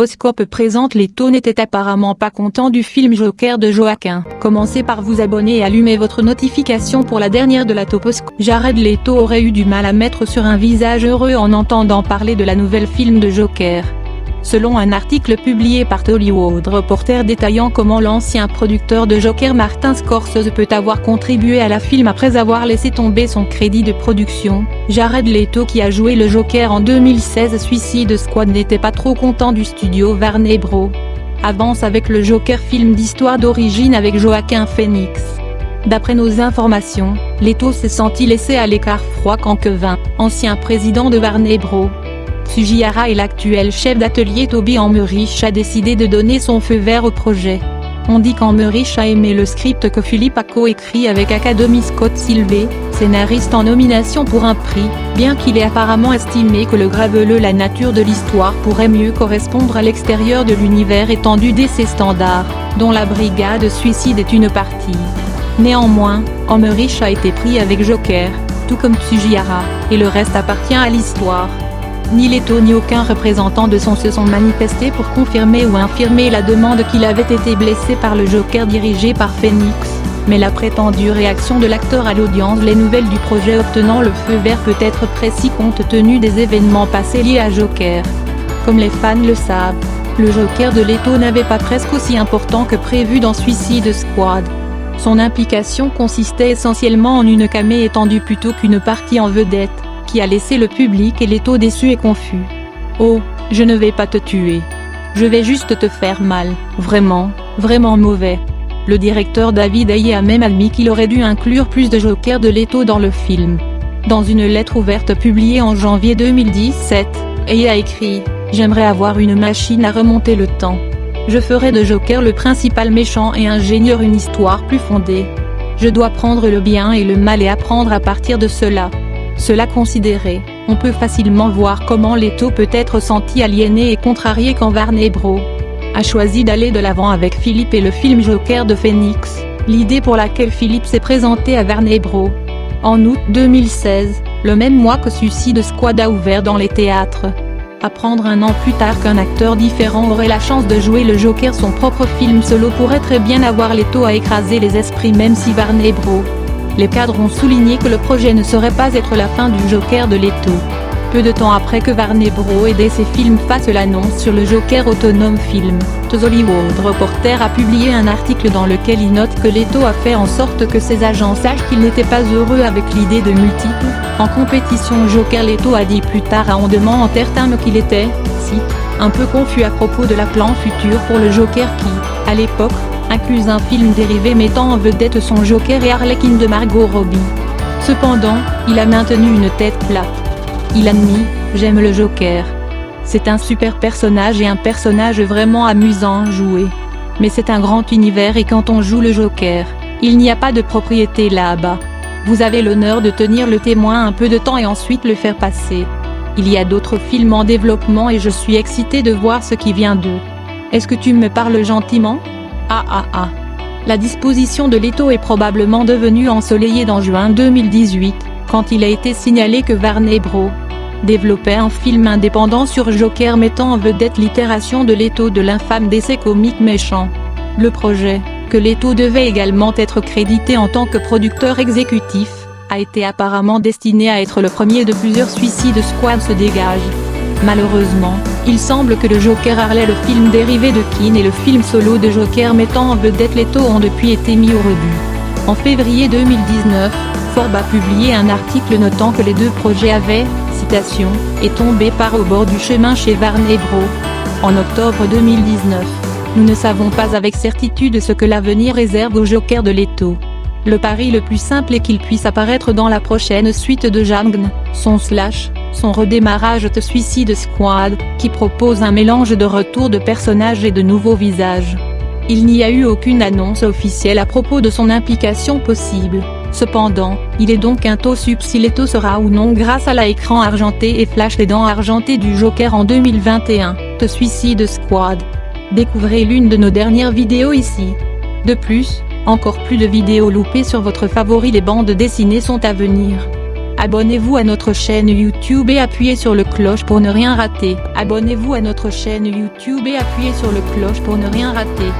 Toposcope présente Leto n'était apparemment pas content du film Joker de Joaquin. Commencez par vous abonner et allumer votre notification pour la dernière de la Toposcope. Jared Leto aurait eu du mal à mettre sur un visage heureux en entendant parler de la nouvelle film de Joker. Selon un article publié par The Hollywood Reporter détaillant comment l'ancien producteur de Joker Martin Scorsese peut avoir contribué à la film après avoir laissé tomber son crédit de production, Jared Leto qui a joué le Joker en 2016 Suicide Squad n'était pas trop content du studio Warner Bros. Avance avec le Joker film d'histoire d'origine avec Joaquin Phoenix. D'après nos informations, Leto s'est senti laissé à l'écart froid quand Kevin, ancien président de Warner Bros. Tsujihara et l'actuel chef d'atelier Toby Emmerich a décidé de donner son feu vert au projet. On dit qu'Emmerich a aimé le script que Philippe a coécrit avec Academy Scott Silvey, scénariste en nomination pour un prix, bien qu'il ait apparemment estimé que le graveleux la nature de l'histoire pourrait mieux correspondre à l'extérieur de l'univers étendu DC standards, dont la brigade suicide est une partie. Néanmoins, Emmerich a été pris avec Joker, tout comme Tsujihara, et le reste appartient à l'histoire. Ni Leto ni aucun représentant de son se sont manifestés pour confirmer ou infirmer la demande qu'il avait été blessé par le Joker dirigé par Phoenix, mais la prétendue réaction de l'acteur à l'audience les nouvelles du projet obtenant le feu vert peut être précis compte tenu des événements passés liés à Joker. Comme les fans le savent, le Joker de Leto n'avait pas presque aussi important que prévu dans Suicide Squad. Son implication consistait essentiellement en une camée étendue plutôt qu'une partie en vedette, qui a laissé le public et Leto déçu et confus. Oh, je ne vais pas te tuer. Je vais juste te faire mal, vraiment, vraiment mauvais. Le directeur David Ayer a même admis qu'il aurait dû inclure plus de Joker de Leto dans le film. Dans une lettre ouverte publiée en janvier 2017, Ayer a écrit « J'aimerais avoir une machine à remonter le temps. Je ferai de Joker le principal méchant et ingénieur une histoire plus fondée. Je dois prendre le bien et le mal et apprendre à partir de cela. » Cela considéré, on peut facilement voir comment Leto peut être senti aliéné et contrarié quand Warner Bros. A choisi d'aller de l'avant avec Philippe et le film Joker de Phoenix, l'idée pour laquelle Philippe s'est présenté à Warner Bros. En août 2016, le même mois que Suicide Squad a ouvert dans les théâtres. Apprendre un an plus tard qu'un acteur différent aurait la chance de jouer le Joker son propre film solo pourrait très bien avoir Leto à écraser les esprits même si Warner Bros. Les cadres ont souligné que le projet ne saurait pas être la fin du Joker de Leto. Peu de temps après que Warner Bros. Et DC Films fassent l'annonce sur le Joker autonome film, The Hollywood Reporter a publié un article dans lequel il note que Leto a fait en sorte que ses agents sachent qu'il n'était pas heureux avec l'idée de multiples, en compétition Joker. Leto a dit plus tard à On Demande en termes qu'il était, cite, un peu confus à propos de la plan futur pour le Joker qui, à l'époque, incluse un film dérivé mettant en vedette son Joker et Harlequin de Margot Robbie. Cependant, il a maintenu une tête plate. Il admit « J'aime le Joker. C'est un super personnage et un personnage vraiment amusant à jouer. Mais c'est un grand univers et quand on joue le Joker, il n'y a pas de propriété là-bas. Vous avez l'honneur de tenir le témoin un peu de temps et ensuite le faire passer. Il y a d'autres films en développement et je suis excité de voir ce qui vient d'eux. Est-ce que tu me parles gentiment ? La disposition de Leto est probablement devenue ensoleillée dans juin 2018, quand il a été signalé que Warner Bros. Développait un film indépendant sur Joker mettant en vedette l'itération de Leto de l'infâme DC Comics méchant. Le projet, que Leto devait également être crédité en tant que producteur exécutif, a été apparemment destiné à être le premier de plusieurs Suicide Squad se dégage. Malheureusement, il semble que le Joker Harley, le film dérivé de Keane et le film solo de Joker mettant en vedette Leto ont depuis été mis au rebut. En février 2019, Forbes a publié un article notant que les deux projets avaient, citation, « est tombé par au bord du chemin chez Warner Bros. » En octobre 2019, nous ne savons pas avec certitude ce que l'avenir réserve au Joker de Leto. Le pari le plus simple est qu'il puisse apparaître dans la prochaine suite de Jagn, son redémarrage de Suicide Squad, qui propose un mélange de retour de personnages et de nouveaux visages. Il n'y a eu aucune annonce officielle à propos de son implication possible. Cependant, il est donc un toss-up si Leto sera ou non grâce à l'écran argenté et flash les dents argentées du Joker en 2021, de Suicide Squad. Découvrez l'une de nos dernières vidéos ici. De plus, encore plus de vidéos loupées sur votre favori, les bandes dessinées sont à venir. Abonnez-vous à notre chaîne YouTube et appuyez sur le cloche pour ne rien rater. Abonnez-vous à notre chaîne YouTube et appuyez sur le cloche pour ne rien rater.